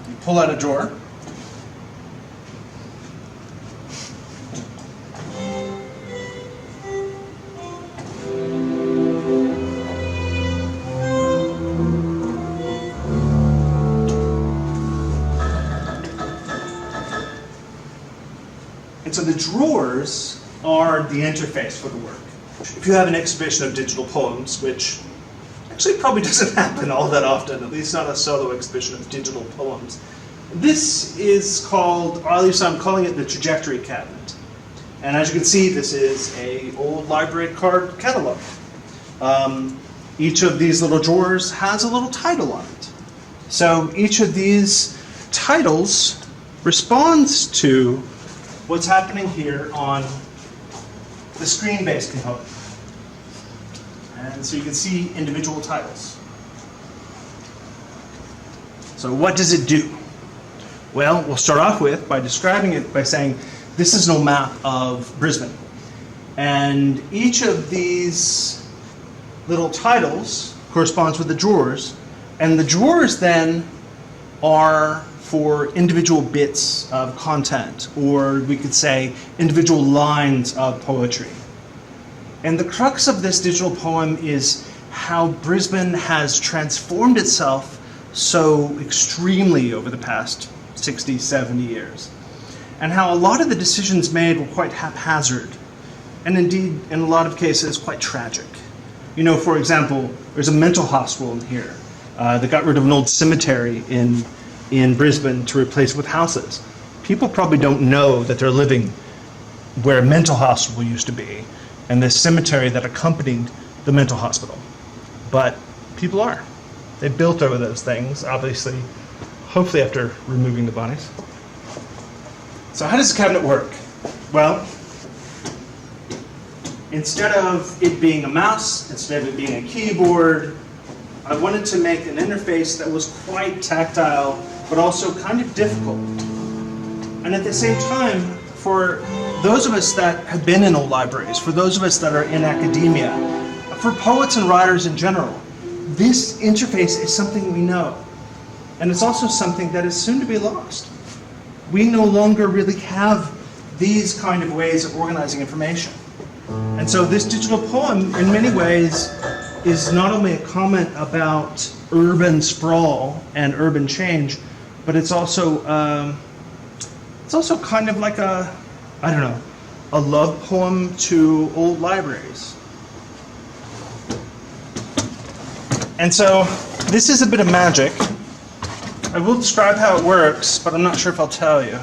You pull out a drawer. And so the drawers are the interface for the work. If you have an exhibition of digital poems, which actually probably doesn't happen all that often, at least not a solo exhibition of digital poems, this is called, or at least I'm calling it the trajectory cabinet. And as you can see, this is an old library card catalog. Each of these little drawers has a little title on it. So each of these titles responds to what's happening here on the screen-based component. And so you can see individual titles. So what does it do? Well, we'll start off with by describing it by saying this is no map of Brisbane. And each of these little titles corresponds with the drawers. And the drawers then are for individual bits of content, or we could say individual lines of poetry. And the crux of this digital poem is how Brisbane has transformed itself so extremely over the past 60, 70 years. And how a lot of the decisions made were quite haphazard, and indeed, in a lot of cases, quite tragic. You know, for example, there's a mental hospital in here that got rid of an old cemetery in Brisbane to replace with houses. People probably don't know that they're living where a mental hospital used to be, and this cemetery that accompanied the mental hospital. But people are. They built over those things, obviously, hopefully after removing the bodies. So how does the cabinet work? Well, instead of it being a mouse, instead of it being a keyboard, I wanted to make an interface that was quite tactile, but also kind of difficult. And at the same time, for those of us that have been in old libraries, for those of us that are in academia, for poets and writers in general, this interface is something we know. And it's also something that is soon to be lost. We no longer really have these kind of ways of organizing information. And so this digital poem, in many ways, is not only a comment about urban sprawl and urban change, but it's also kind of like a, I don't know, a love poem to old libraries. And so this is a bit of magic. I will describe how it works, but I'm not sure if I'll tell you.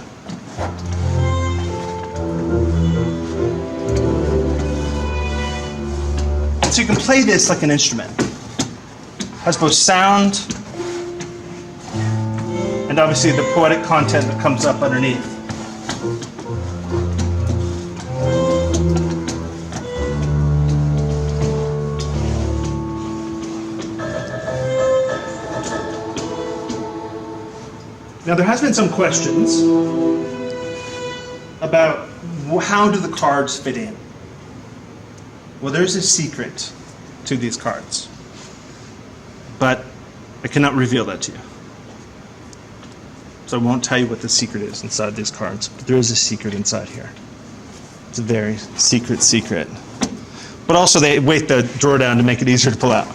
So you can play this like an instrument. It has both sound and obviously the poetic content that comes up underneath. Now there has been some questions about how do the cards fit in? Well, there's a secret to these cards, but I cannot reveal that to you. So I won't tell you what the secret is inside these cards, but there is a secret inside here. It's a very secret secret. But also they weight the drawer down to make it easier to pull out.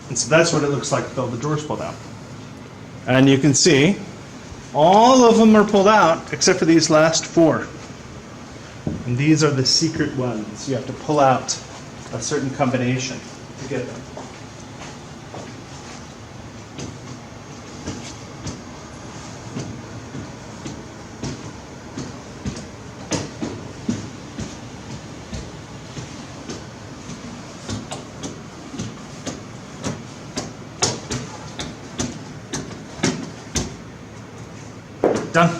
And so that's what it looks like with all the drawers pulled out. And you can see all of them are pulled out except for these last four. And these are the secret ones. You have to pull out a certain combination to get them. Done.